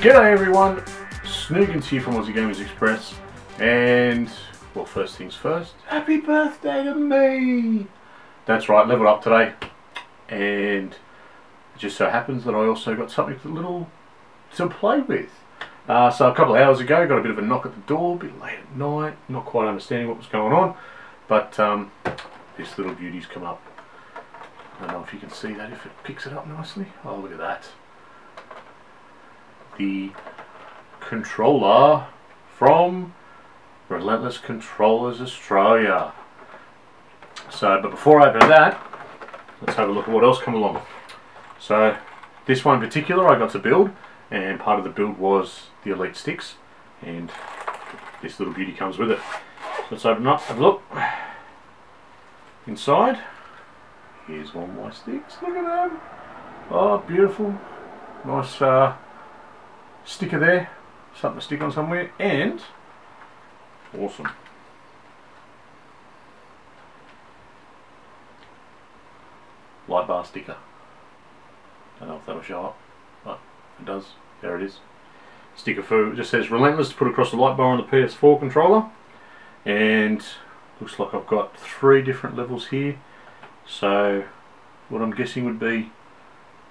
G'day everyone, Snoogans here from Aussie Gamers Express, and, well, first things first, happy birthday to me! That's right, leveled up today, and it just so happens that I also got something little to play with. So a couple of hours ago, got a bit of a knock at the door, a bit late at night, not quite understanding what was going on, but this little beauty's come up. I don't know if you can see that, if it picks it up nicely. Oh, look at that. The controller from Relentless Controllers Australia. So, but before I open that, let's have a look at what else come along. So, this one in particular I got to build, and part of the build was the Elite sticks, and this little beauty comes with it. So let's open up, have a look. Inside, here's one of my sticks, look at them. Oh, beautiful. Nice sticker there, something to stick on somewhere, and awesome. Light bar sticker. Don't know if that'll show up, but it does. There it is. Sticker for, it just says Relentless to put across the light bar on the PS4 controller, and looks like I've got 3 different levels here. So what I'm guessing would be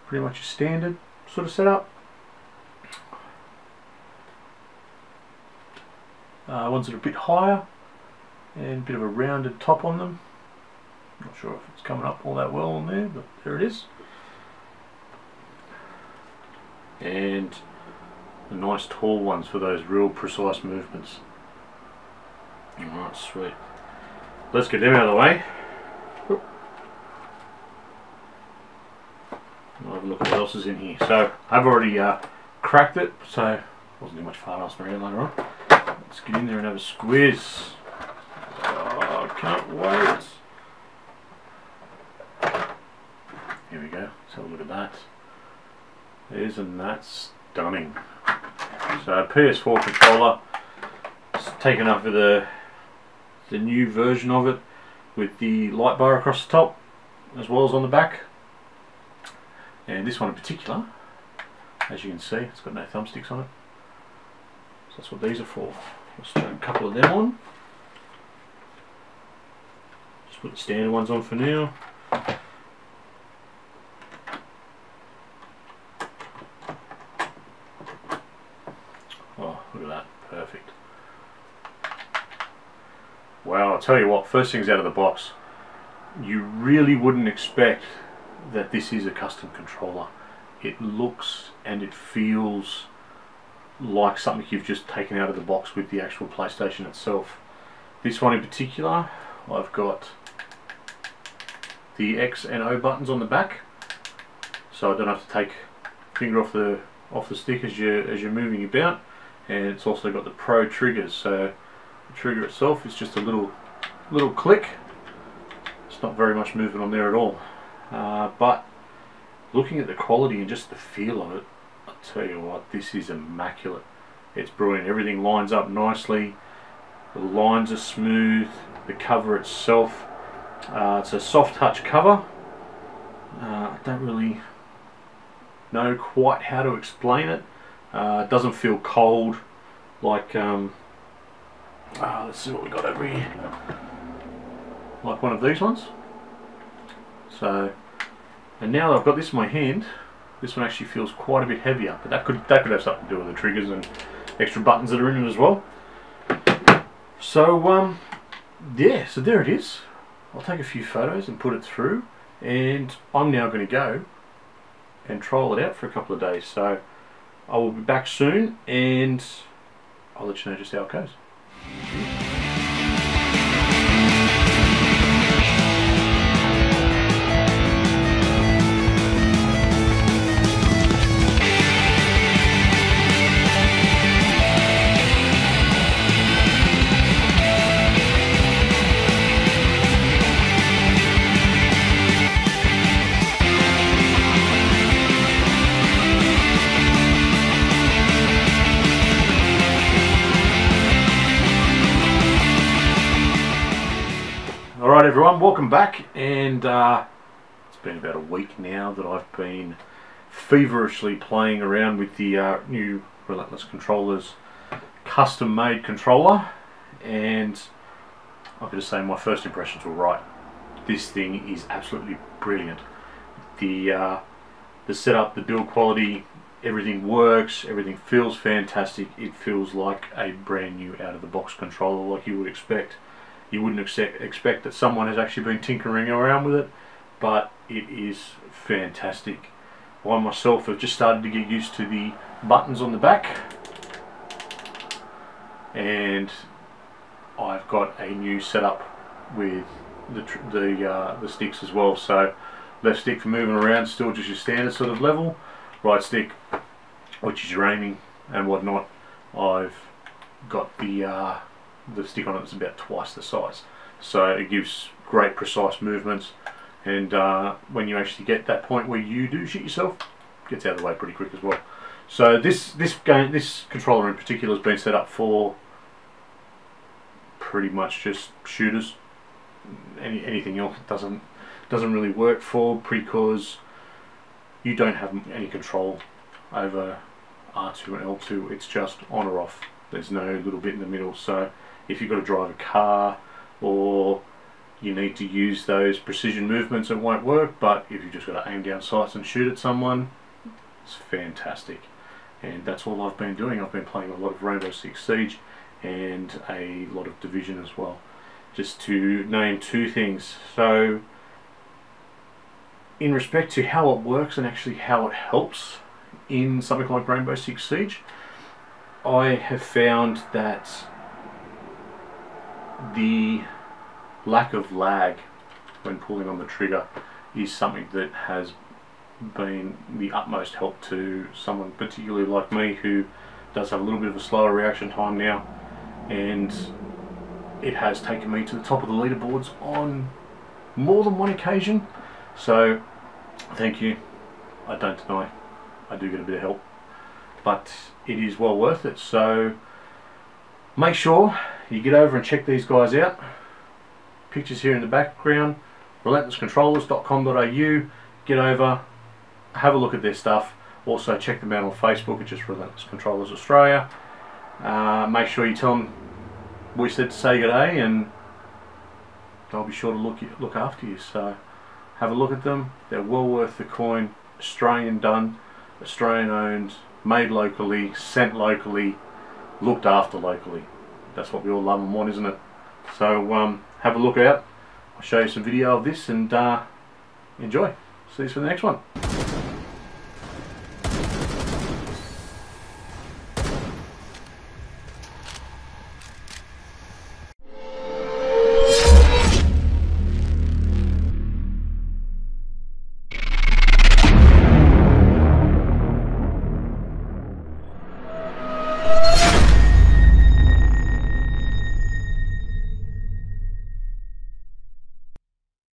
pretty much a standard sort of setup. Ones that are a bit higher and a bit of a rounded top on them. Not sure if it's coming up all that well on there, but there it is. And the nice tall ones for those real precise movements. Alright, sweet. Let's get them out of the way. I'll have a look at what else is in here. So I've already cracked it, so wasn't too much fun asking around later on. Let's get in there and have a squeeze. Oh, I can't wait. Here we go. Let's have a look at that. Isn't that stunning? So PS4 controller. It's taken up with the new version of it with the light bar across the top as well as on the back. And this one in particular, as you can see, it's got no thumbsticks on it. So that's what these are for. Let's throw a couple of them on. Just put the standard ones on for now. Oh, look at that. Perfect. Wow, I'll tell you what, first things out of the box, you really wouldn't expect that this is a custom controller. It looks and it feels like something you've just taken out of the box with the actual PlayStation itself. This one in particular, I've got the X and O buttons on the back, so I don't have to take finger off the stick as you're moving about, and it's also got the Pro triggers. So the trigger itself is just a little click. It's not very much movement on there at all, but looking at the quality and just the feel of it, I'll tell you what, this is immaculate. It's brilliant. Everything lines up nicely. The lines are smooth. The cover itself, it's a soft touch cover. I don't really know quite how to explain it. It doesn't feel cold like, let's see what we got over here. Like one of these ones. So, and now that I've got this in my hand, this one actually feels quite a bit heavier, but that could have something to do with the triggers and extra buttons that are in it as well. So yeah, so there it is. I'll take a few photos and put it through, and I'm now going to go and trial it out for a couple of days. So I will be back soon, and I'll let you know just how it goes. Alright everyone, welcome back, and it's been about a week now that I've been feverishly playing around with the new Relentless controllers custom made controller, and I've got to say my first impressions were right. This thing is absolutely brilliant. The setup, the build quality, everything works, everything feels fantastic. It feels like a brand new out of the box controller like you would expect. You wouldn't expect that someone has actually been tinkering around with it, but it is fantastic. I myself have just started to get used to the buttons on the back, and I've got a new setup with the sticks as well. So left stick for moving around, still just your standard sort of level. Right stick, which is your aiming and whatnot. I've got the stick on it that's about twice the size, so it gives great precise movements, and when you actually get that point where you do shoot yourself, it gets out of the way pretty quick as well. So this controller in particular has been set up for pretty much just shooters. Anything else doesn't really work for, because you don't have any control over R2 and L2. It's just on or off. There's no little bit in the middle. So if you've got to drive a car or you need to use those precision movements, it won't work. But if you've just got to aim down sights and shoot at someone, it's fantastic. And that's all I've been doing. I've been playing a lot of Rainbow Six Siege and a lot of Division as well, just to name two things. So in respect to how it works and actually how it helps in something like Rainbow Six Siege, I have found that the lack of lag when pulling on the trigger is something that has been the utmost help to someone particularly like me, who does have a little bit of a slower reaction time now, and it has taken me to the top of the leaderboards on more than one occasion. So thank you. I don't deny I do get a bit of help, but it is well worth it. So make sure you get over and check these guys out. Pictures here in the background, relentlesscontrollers.com.au. Get over, have a look at their stuff. Also check them out on Facebook. It's just Relentless Controllers Australia. Make sure you tell them we said to say good day, and they'll be sure to look after you. So have a look at them. They're well worth the coin. Australian done, Australian owned, made locally, sent locally, looked after locally. That's what we all love and want, isn't it? So have a look out. I'll show you some video of this, and enjoy. See you for the next one.